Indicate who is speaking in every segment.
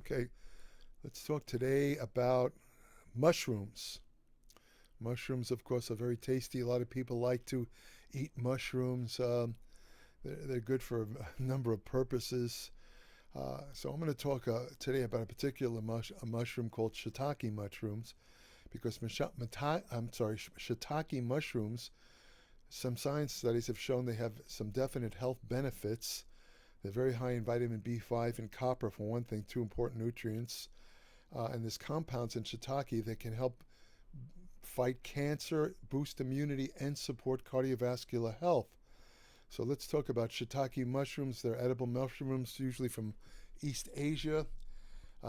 Speaker 1: Okay, let's talk today about mushrooms. Mushrooms, of course, are very tasty. A lot of people like to eat mushrooms. They're good for a number of purposes. So I'm going to talk today about a particular a mushroom called shiitake mushrooms, because shiitake mushrooms, some science studies have shown they have some definite health benefits. They're very high in vitamin B5 and copper, for one thing, two important nutrients. And there's compounds in shiitake that can help fight cancer, boost immunity, and support cardiovascular health. So let's talk about shiitake mushrooms. They're edible mushrooms, usually from East Asia.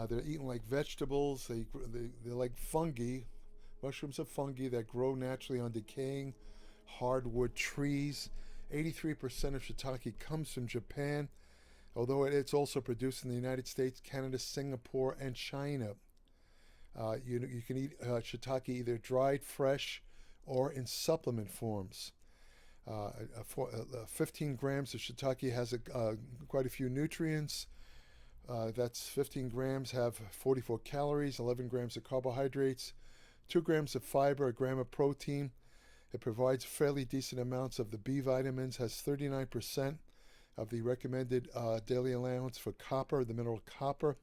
Speaker 1: They're eaten like vegetables. They're like fungi. Mushrooms are fungi that grow naturally on decaying hardwood trees. 83% of shiitake comes from Japan, although it's also produced in the United States, Canada, Singapore, and China. You can eat shiitake either dried, fresh, or in supplement forms. 15 grams of shiitake has quite a few nutrients. That's 15 grams have 44 calories, 11 grams of carbohydrates, 2 grams of fiber, a gram of protein. It provides fairly decent amounts of the B vitamins, has 39% of the recommended daily allowance for copper, the mineral copper.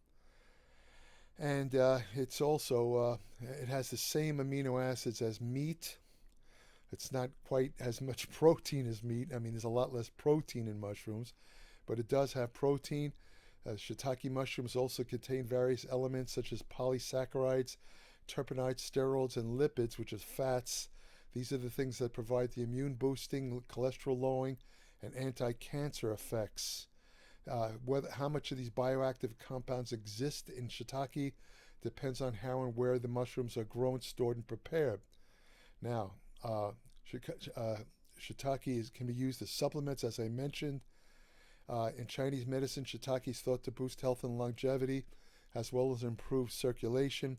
Speaker 1: And it's also, it has the same amino acids as meat. It's not quite as much protein as meat. I mean, there's a lot less protein in mushrooms, but it does have protein. Shiitake mushrooms also contain various elements such as polysaccharides, terpenoids, sterols, and lipids, which is fats. These are the things that provide the immune boosting, cholesterol lowering, and anti-cancer effects. How much of these bioactive compounds exist in shiitake depends on how and where the mushrooms are grown, stored, and prepared. Now, shiitake can be used as supplements, as I mentioned. In Chinese medicine, shiitake is thought to boost health and longevity, as well as improve circulation.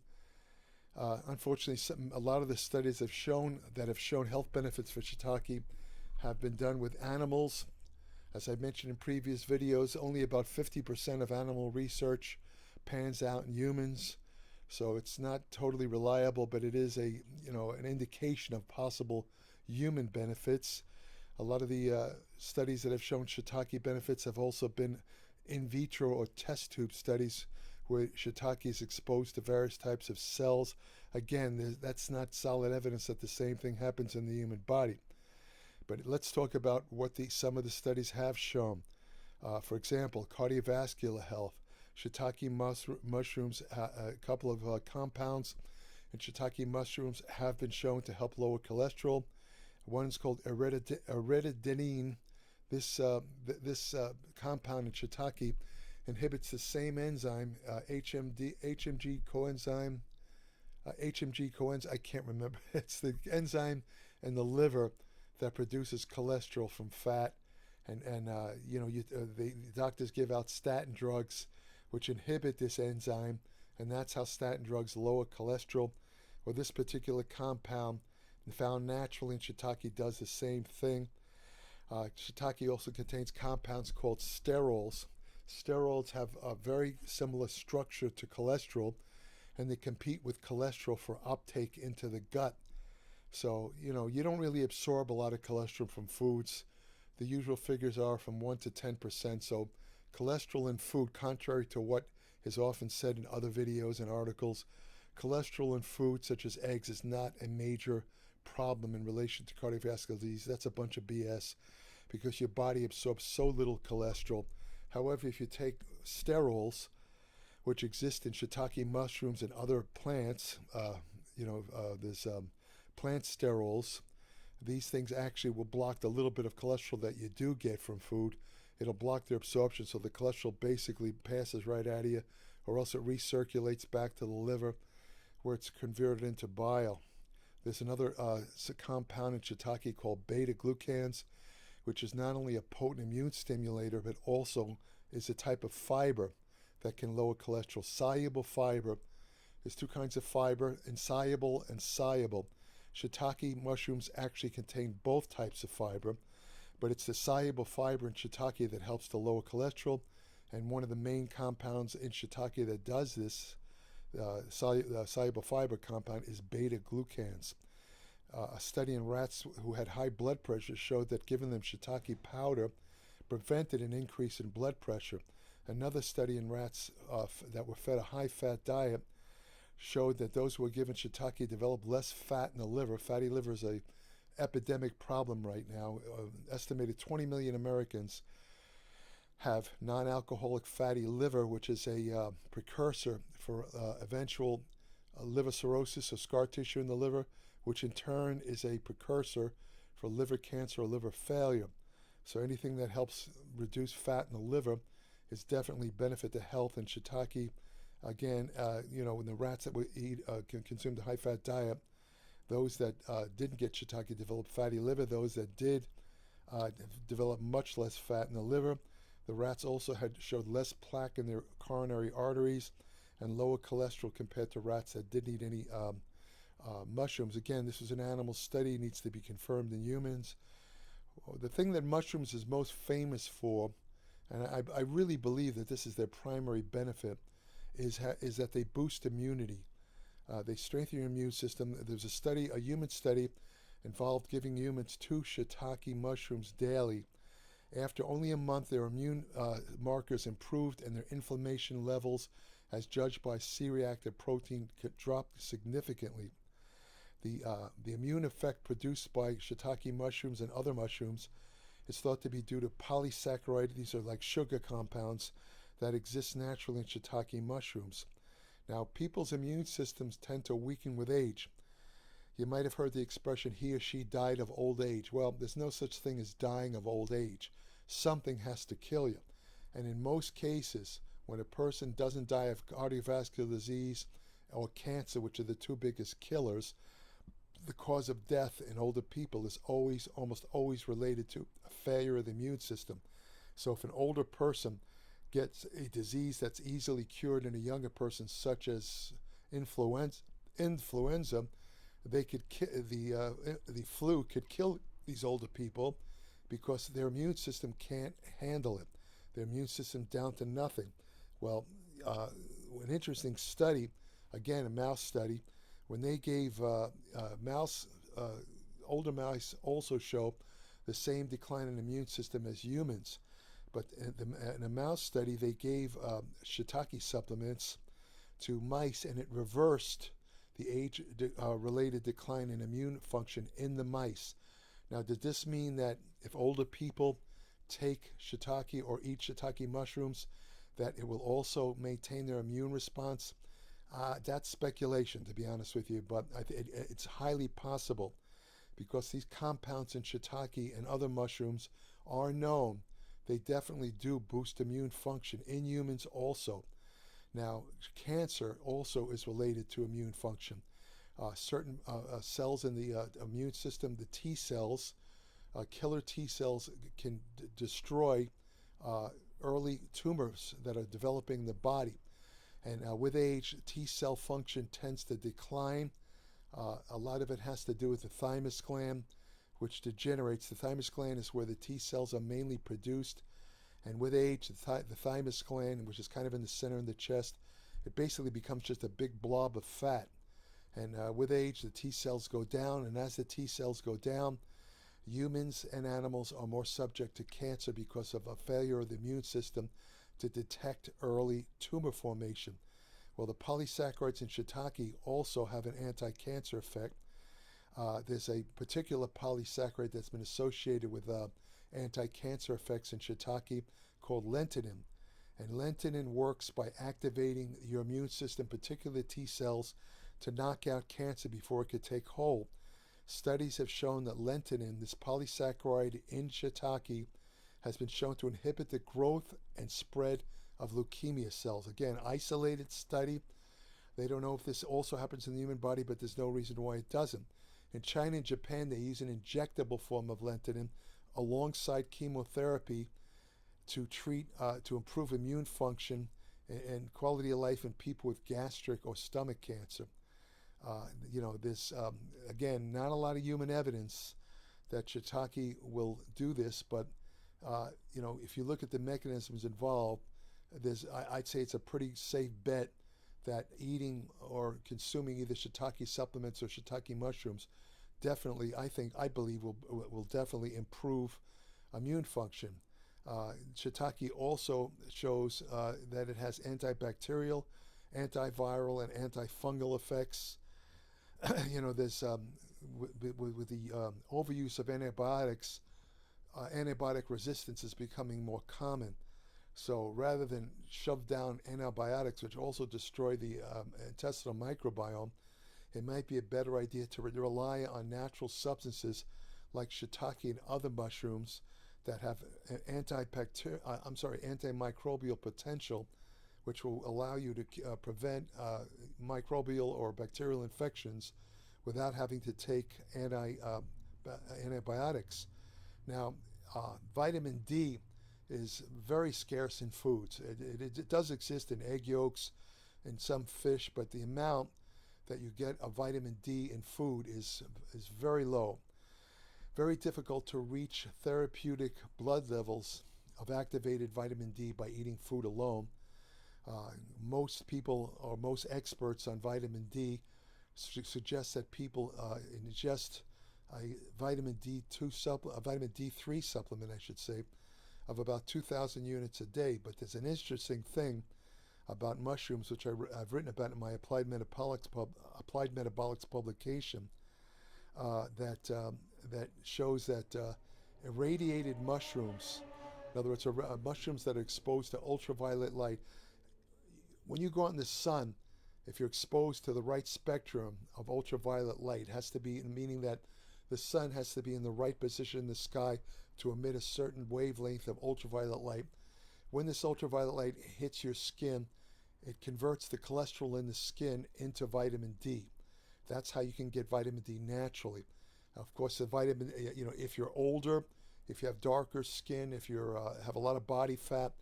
Speaker 1: Unfortunately, a lot of the studies have shown health benefits for shiitake have been done with animals. As I mentioned in previous videos, only about 50% of animal research pans out in humans, so it's not totally reliable, but it is an indication of possible human benefits. A lot of the studies that have shown shiitake benefits have also been in vitro or test tube studies where shiitake is exposed to various types of cells. Again, that's not solid evidence that the same thing happens in the human body. But let's talk about what some of the studies have shown. For example, cardiovascular health. Shiitake mushrooms, a couple of compounds in shiitake mushrooms have been shown to help lower cholesterol. One is called iridodenine. This compound in shiitake inhibits the same enzyme, HMG coenzyme. I can't remember. It's the enzyme in the liver that produces cholesterol from fat, and the doctors give out statin drugs which inhibit this enzyme, and that's how statin drugs lower cholesterol. Well, this particular compound found naturally in shiitake does the same thing. Shiitake also contains compounds called sterols. Sterols have a very similar structure to cholesterol, and they compete with cholesterol for uptake into the gut. So, you don't really absorb a lot of cholesterol from foods. The usual figures are from 1 to 10%. So, cholesterol in food, contrary to what is often said in other videos and articles, cholesterol in food, such as eggs, is not a major problem in relation to cardiovascular disease. That's a bunch of BS because your body absorbs so little cholesterol. However, if you take sterols, which exist in shiitake mushrooms and other plants, there's plant sterols. These things actually will block the little bit of cholesterol that you do get from food. It'll block their absorption, so the cholesterol basically passes right out of you, or else it recirculates back to the liver where it's converted into bile. There's another compound in shiitake called beta-glucans, which is not only a potent immune stimulator, but also is a type of fiber that can lower cholesterol. Soluble fiber. There's two kinds of fiber, insoluble and soluble. Shiitake mushrooms actually contain both types of fiber, but it's the soluble fiber in shiitake that helps to lower cholesterol. And one of the main compounds in shiitake that does this, soluble fiber compound, is beta-glucans. A study in rats who had high blood pressure showed that giving them shiitake powder prevented an increase in blood pressure. Another study in rats that were fed a high-fat diet showed that those who were given shiitake developed less fat in the liver. Fatty liver is an epidemic problem right now. Estimated 20 million Americans have non-alcoholic fatty liver, which is a precursor for eventual liver cirrhosis or scar tissue in the liver, which in turn is a precursor for liver cancer or liver failure. So anything that helps reduce fat in the liver is definitely benefit to health. And shiitake, again, when the rats that we eat consumed a high-fat diet, those that didn't get shiitake developed fatty liver. Those that did developed much less fat in the liver. The rats also showed less plaque in their coronary arteries and lower cholesterol compared to rats that didn't eat any mushrooms. Again, this is an animal study, needs to be confirmed in humans. The thing that mushrooms is most famous for, and I really believe that this is their primary benefit, is that they boost immunity. They strengthen your immune system. There's a human study involved giving humans 2 shiitake mushrooms daily. After only a month, their immune markers improved and their inflammation levels, as judged by C-reactive protein, dropped significantly. The immune effect produced by shiitake mushrooms and other mushrooms is thought to be due to polysaccharides. These are like sugar compounds that exist naturally in shiitake mushrooms. Now, people's immune systems tend to weaken with age. You might have heard the expression, he or she died of old age. Well, there's no such thing as dying of old age. Something has to kill you. And in most cases, when a person doesn't die of cardiovascular disease or cancer, which are the 2 biggest killers, the cause of death in older people is almost always related to a failure of the immune system. So if an older person gets a disease that's easily cured in a younger person, such as influenza, they could the flu could kill these older people because their immune system can't handle it. Their immune system down to nothing. Well, an interesting study, again a mouse study, when they gave older mice also show the same decline in immune system as humans. But in a mouse study, they gave shiitake supplements to mice, and it reversed the age-related decline in immune function in the mice. Now, does this mean that if older people take shiitake or eat shiitake mushrooms, that it will also maintain their immune response? That's speculation, to be honest with you, but it's highly possible because these compounds in shiitake and other mushrooms are known. They definitely do boost immune function in humans also. Now, cancer also is related to immune function. Certain cells in the immune system, the T cells, killer T cells can destroy early tumors that are developing in the body. And with age, T cell function tends to decline. A lot of it has to do with the thymus gland, which degenerates. The thymus gland is where the T cells are mainly produced. And with age, the thymus gland, which is kind of in the center of the chest, it basically becomes just a big blob of fat. And with age, the T cells go down. And as the T cells go down, humans and animals are more subject to cancer because of a failure of the immune system to detect early tumor formation. Well, the polysaccharides in shiitake also have an anti-cancer effect. There's a particular polysaccharide that's been associated with anti-cancer effects in shiitake called lentinin. And lentinin works by activating your immune system, particularly T cells, to knock out cancer before it could take hold. Studies have shown that lentinin, this polysaccharide in shiitake, has been shown to inhibit the growth and spread of leukemia cells. Again, isolated study. They don't know if this also happens in the human body, but there's no reason why it doesn't. In China and Japan, they use an injectable form of lentinin alongside chemotherapy to improve immune function and quality of life in people with gastric or stomach cancer. There's, again, not a lot of human evidence that shiitake will do this, but if you look at the mechanisms involved, I'd say it's a pretty safe bet that eating or consuming either shiitake supplements or shiitake mushrooms definitely, I believe, will definitely improve immune function. Shiitake also shows that it has antibacterial, antiviral, and antifungal effects. There's with the overuse of antibiotics, antibiotic resistance is becoming more common. So rather than shove down antibiotics, which also destroy the intestinal microbiome, it might be a better idea to rely on natural substances like shiitake and other mushrooms that have antimicrobial potential, which will allow you to prevent microbial or bacterial infections without having to take antibiotics. Now, vitamin D is very scarce in foods. It does exist in egg yolks and some fish, but the amount that you get of vitamin D in food is very low. Very difficult to reach therapeutic blood levels of activated vitamin D by eating food alone. Most people or most experts on vitamin D suggest that people ingest a vitamin D3 supplement, I should say, of about 2,000 units a day. But there's an interesting thing about mushrooms, which I've written about in my Applied Metabolics publication, that shows that irradiated mushrooms, in other words, mushrooms that are exposed to ultraviolet light, when you go out in the sun, if you're exposed to the right spectrum of ultraviolet light, it has to be, meaning that the sun has to be in the right position in the sky to emit a certain wavelength of ultraviolet light. When this ultraviolet light hits your skin, it converts the cholesterol in the skin into vitamin D. That's how you can get vitamin D naturally. Of course, the vitamin, if you're older, if you have darker skin, if you have a lot of body fat,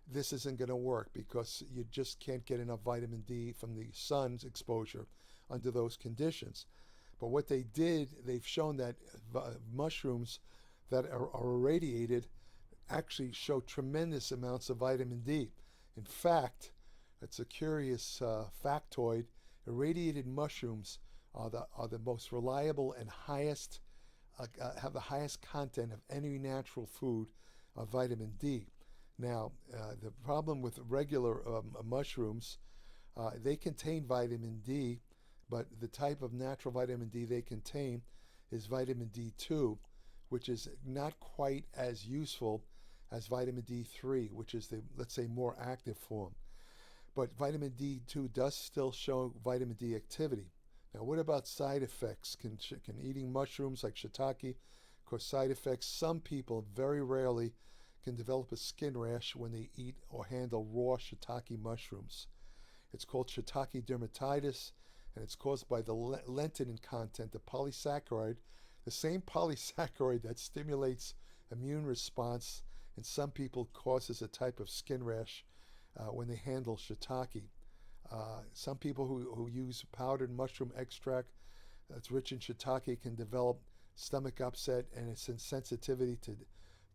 Speaker 1: this isn't going to work because you just can't get enough vitamin D from the sun's exposure under those conditions. But what they did, they've shown that mushrooms that are irradiated actually show tremendous amounts of vitamin D. In fact, it's a curious factoid. Irradiated mushrooms are the most reliable and highest have the highest content of any natural food of vitamin D. Now, the problem with regular mushrooms, they contain vitamin D, but the type of natural vitamin D they contain is vitamin D2, which is not quite as useful as vitamin D3, which is the, let's say, more active form. But vitamin D2 does still show vitamin D activity. Now, what about side effects? Can eating mushrooms like shiitake cause side effects? Some people, very rarely, can develop a skin rash when they eat or handle raw shiitake mushrooms. It's called shiitake dermatitis, and it's caused by the lentinin content, the polysaccharide, the same polysaccharide that stimulates immune response in some people causes a type of skin rash when they handle shiitake. Some people who use powdered mushroom extract that's rich in shiitake can develop stomach upset and its insensitivity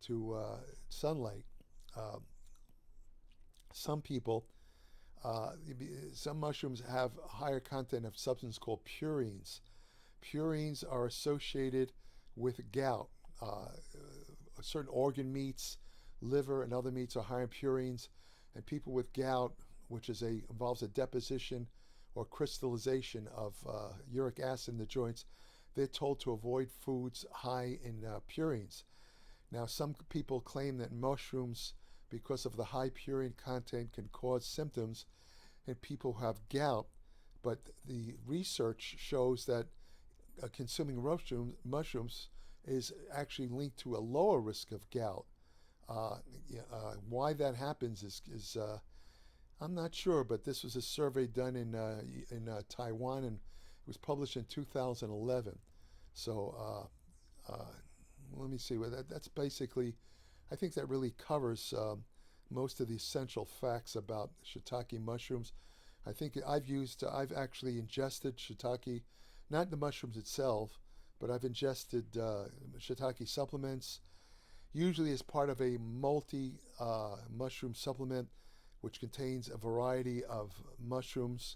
Speaker 1: to sunlight. Some people, some mushrooms have higher content of substance called purines. Purines are associated with gout. Certain organ meats, liver, and other meats are high in purines, and people with gout, which involves a deposition or crystallization of uric acid in the joints, they're told to avoid foods high in purines. Now, some people claim that mushrooms, because of the high purine content, can cause symptoms in people who have gout, but the research shows that consuming mushrooms is actually linked to a lower risk of gout. Why that happens is I'm not sure, but this was a survey done in Taiwan, and it was published in 2011. So let me see. That's basically, I think that really covers most of the essential facts about shiitake mushrooms. I think I've actually ingested shiitake, not the mushrooms itself, but I've ingested shiitake supplements, usually as part of a multi-mushroom supplement, which contains a variety of mushrooms,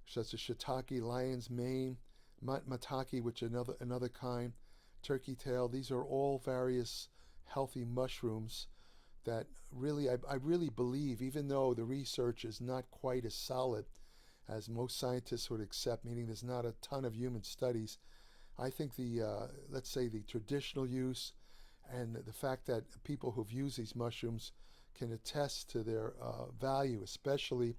Speaker 1: such as shiitake, lion's mane, maitake, which is another kind, turkey tail. These are all various healthy mushrooms that really, I really believe, even though the research is not quite as solid as most scientists would accept, meaning there's not a ton of human studies, I think let's say the traditional use and the fact that people who've used these mushrooms can attest to their value, especially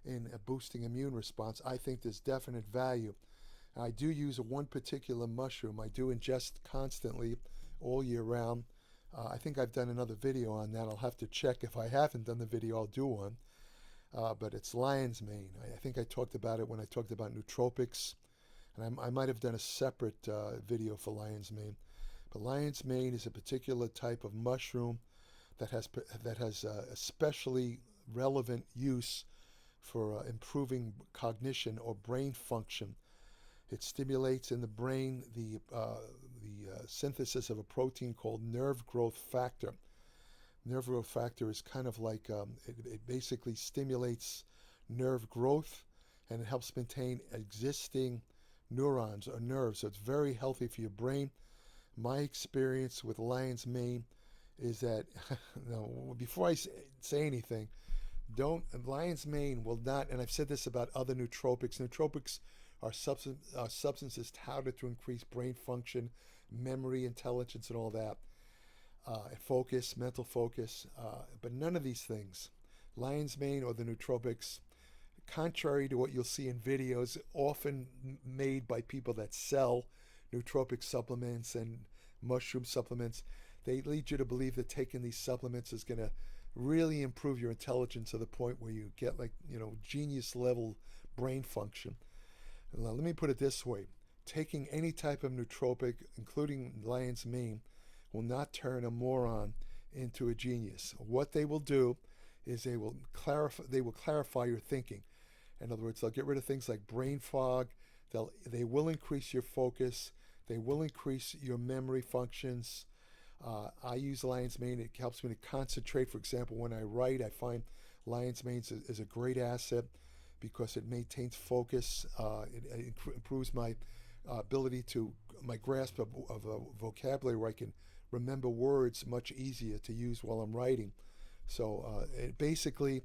Speaker 1: in boosting immune response. I think there's definite value. I do use one particular mushroom. I do ingest constantly all year round. I think I've done another video on that. I'll have to check. If I haven't done the video, I'll do one. But it's lion's mane. I think I talked about it when I talked about nootropics. And I might have done a separate video for lion's mane. But lion's mane is a particular type of mushroom that has especially relevant use for improving cognition or brain function. It stimulates in the brain the synthesis of a protein called nerve growth factor. Nerve growth factor is kind of like, it basically stimulates nerve growth, and it helps maintain existing neurons or nerves. So it's very healthy for your brain. My experience with lion's mane is that, no, before I say anything, lion's mane will not, and I've said this about other nootropics. Nootropics are substances touted to increase brain function, memory, intelligence, and all that, focus, mental focus, but none of these things, lion's mane or the nootropics, contrary to what you'll see in videos often made by people that sell nootropic supplements and mushroom supplements, they lead you to believe that taking these supplements is going to really improve your intelligence to the point where you get, like, genius level brain function. Now, let me put it this way. Taking any type of nootropic, including lion's mane, will not turn a moron into a genius. What they will do is they will clarify your thinking. In other words, they'll get rid of things like brain fog. They will increase your focus. They will increase your memory functions. I use lion's mane. It helps me to concentrate. For example, when I write, I find lion's mane is a great asset because it maintains focus. It improves my ability my grasp of vocabulary, where I can remember words much easier to use while I'm writing. So it basically,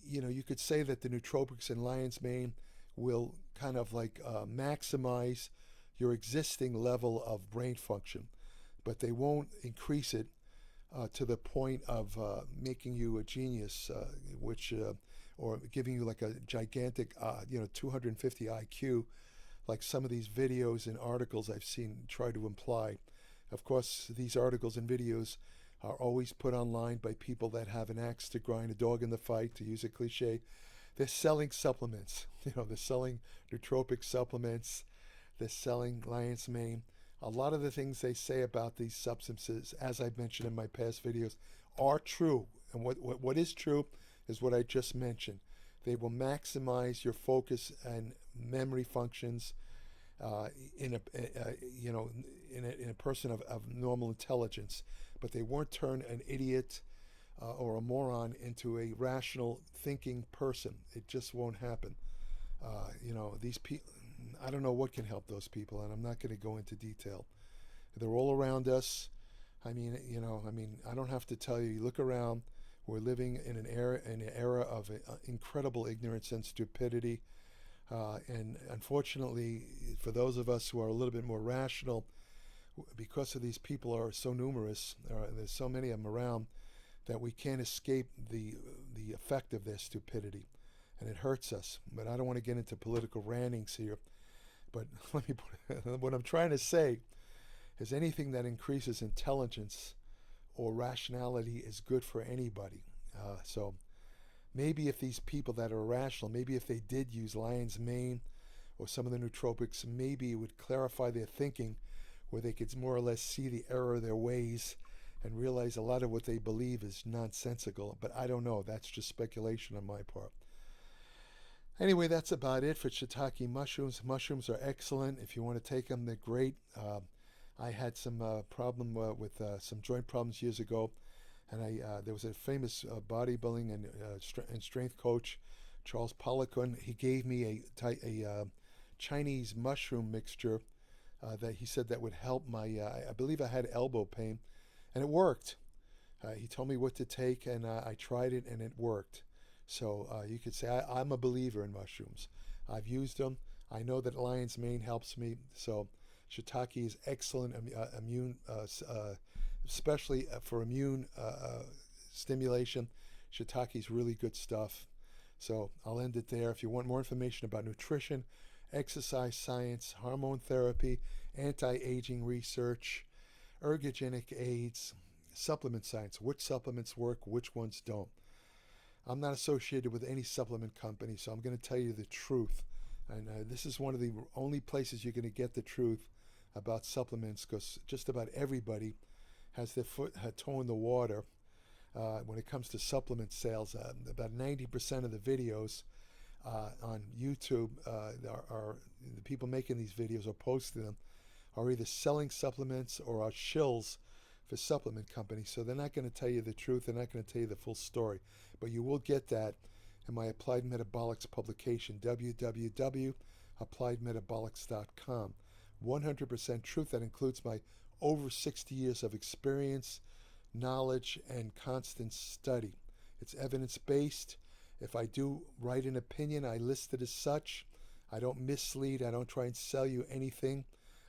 Speaker 1: you could say that the nootropics in lion's mane will kind of like maximize your existing level of brain function, but they won't increase it to the point of making you a genius, or giving you like a gigantic, 250 IQ, like some of these videos and articles I've seen try to imply. Of course, these articles and videos are always put online by people that have an axe to grind, a dog in the fight, to use a cliche. They're selling supplements. They're selling nootropic supplements. They're selling lion's mane. A lot of the things they say about these substances, as I've mentioned in my past videos, are true. And what is true is what I just mentioned. They will maximize your focus and memory functions in a person of normal intelligence, but they won't turn an idiot or a moron into a rational thinking person. It just won't happen. These people, I don't know what can help those people, and I'm not going to go into detail. They're all around us. I don't have to tell you. You look around. We're living in an era of incredible ignorance and stupidity. And unfortunately, for those of us who are a little bit more rational, because of these people are so numerous, there's so many of them around, that we can't escape the effect of their stupidity. And it hurts us. But I don't want to get into political rantings here. But let me what I'm trying to say is anything that increases intelligence or rationality is good for anybody. So maybe if these people that are rational, maybe if they did use lion's mane or some of the nootropics, maybe it would clarify their thinking, where they could more or less see the error of their ways and realize a lot of what they believe is nonsensical. But I don't know. That's just speculation on my part. Anyway, that's about it for shiitake mushrooms. Mushrooms are excellent. If you want to take them, they're great. I had some problem with some joint problems years ago, And there was a famous bodybuilding and strength coach, Charles Poliquin. He gave me a Chinese mushroom mixture that he said that would help my, I believe I had elbow pain, and it worked. He told me what to take, and I tried it, and it worked. So you could say I'm a believer in mushrooms. I've used them. I know that lion's mane helps me. So shiitake is excellent immune, especially for immune stimulation. Shiitake is really good stuff. So I'll end it there. If you want more information about nutrition, exercise science, hormone therapy, anti-aging research, ergogenic aids, supplement science, which supplements work, which ones don't. I'm not associated with any supplement company, so I'm going to tell you the truth. And this is one of the only places you're going to get the truth about supplements, because just about everybody has their toe in the water when it comes to supplement sales. About 90% of the videos on YouTube are the people making these videos or posting them are either selling supplements or are shills for supplement companies. So they're not going to tell you the truth. They're not going to tell you the full story. But you will get that in my Applied Metabolics publication, www.appliedmetabolics.com. 100% truth. That includes my over 60 years of experience, knowledge, and constant study. It's evidence-based. If I do write an opinion, I list it as such. I don't mislead. I don't try and sell you anything.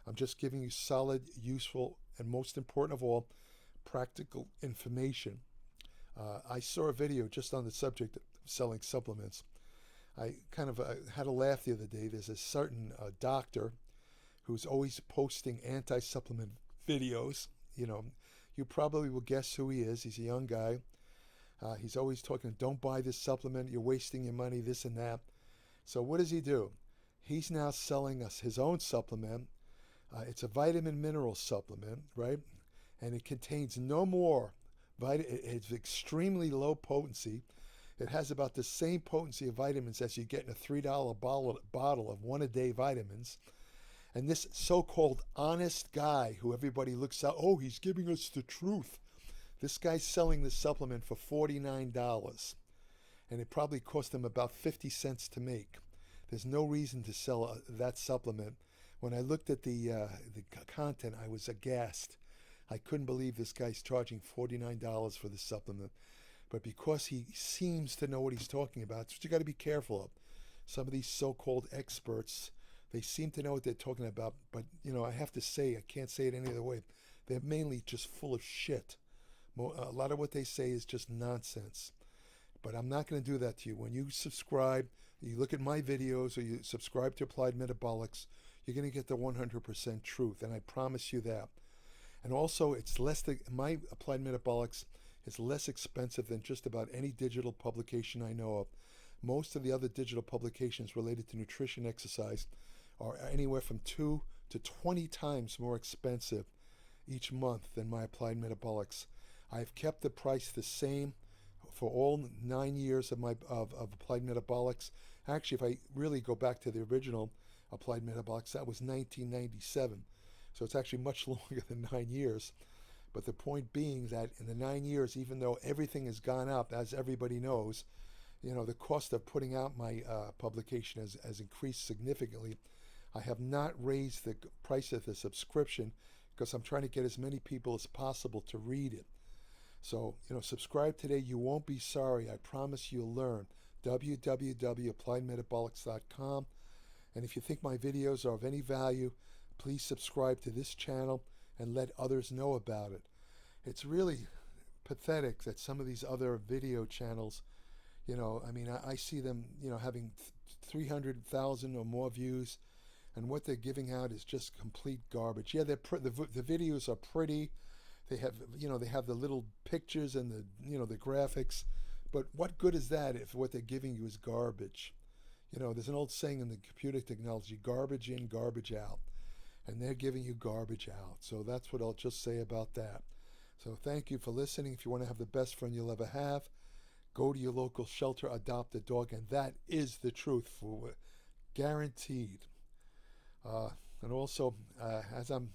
Speaker 1: I'm just giving you solid, useful, and most important of all, practical information. I saw a video just on the subject of selling supplements. I kind of had a laugh the other day. There's a certain doctor who's always posting anti-supplement videos. You know, you probably will guess who he is. He's a young guy. He's always talking, don't buy this supplement, you're wasting your money, this and that. So what does he do? He's now selling us his own supplement. It's a vitamin mineral supplement, right? And it contains no more it's extremely low potency. It has about the same potency of vitamins as you get in a $3 bottle of one-a-day vitamins. And this so-called honest guy who everybody looks out, oh, he's giving us the truth. This guy's selling this supplement for $49. And it probably cost him about 50 cents to make. There's no reason to sell that supplement. When I looked at the content, I was aghast. I couldn't believe this guy's charging $49 for this supplement. But because he seems to know what he's talking about, it's what you got to be careful of. Some of these so-called experts, they seem to know what they're talking about. But, you know, I have to say, I can't say it any other way. They're mainly just full of shit. A lot of what they say is just nonsense. But I'm not going to do that to you. When you subscribe, you look at my videos, or you subscribe to Applied Metabolics, you're going to get the 100% truth. And I promise you that. And also, it's my Applied Metabolics is less expensive than just about any digital publication I know of. Most of the other digital publications related to nutrition, exercise are anywhere from 2 to 20 times more expensive each month than my Applied Metabolics. I've kept the price the same for all 9 years of Applied Metabolics. Actually, if I really go back to the original Applied Metabolics, that was 1997. So it's actually much longer than 9 years. But the point being that in the 9 years, even though everything has gone up, as everybody knows, you know, the cost of putting out my publication has increased significantly. I have not raised the price of the subscription because I'm trying to get as many people as possible to read it. So, you know, subscribe today. You won't be sorry. I promise you'll learn. www.appliedmetabolics.com. And if you think my videos are of any value, please subscribe to this channel and let others know about it. It's really pathetic that some of these other video channels, you know, I mean, I see them, you know, having 300,000 or more views, and what they're giving out is just complete garbage. Yeah, the videos are pretty. They have, you know, they have the little pictures and the, you know, the graphics, but what good is that if what they're giving you is garbage? You know, there's an old saying in the computer technology, garbage in, garbage out. And they're giving you garbage out. So that's what I'll just say about that. So thank you for listening. If you want to have the best friend you'll ever have, go to your local shelter, adopt a dog, and that is the truth, for guaranteed. And also, as I'm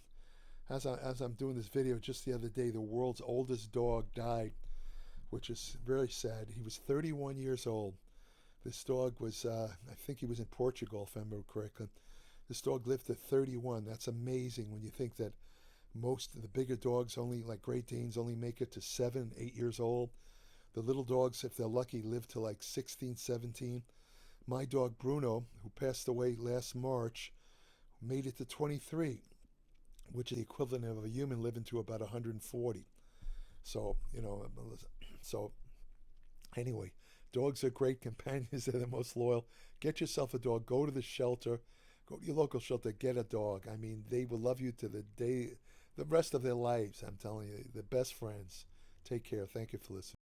Speaker 1: doing this video, just the other day, the world's oldest dog died which is very sad. He was 31 years old. This dog was, I think he was in Portugal, if I remember correctly. This dog lived at 31. That's amazing when you think that most of the bigger dogs, only like Great Danes, only make it to 7, 8 years old. The little dogs, if they're lucky, live to like 16, 17. My dog Bruno, who passed away last March, made it to 23, which is the equivalent of a human living to about 140. So, so anyway, dogs are great companions. They're the most loyal. Get yourself a dog. Go to the shelter. Go to your local shelter. Get a dog. I mean, they will love you to the rest of their lives. I'm telling you, the best friends. Take care. Thank you for listening.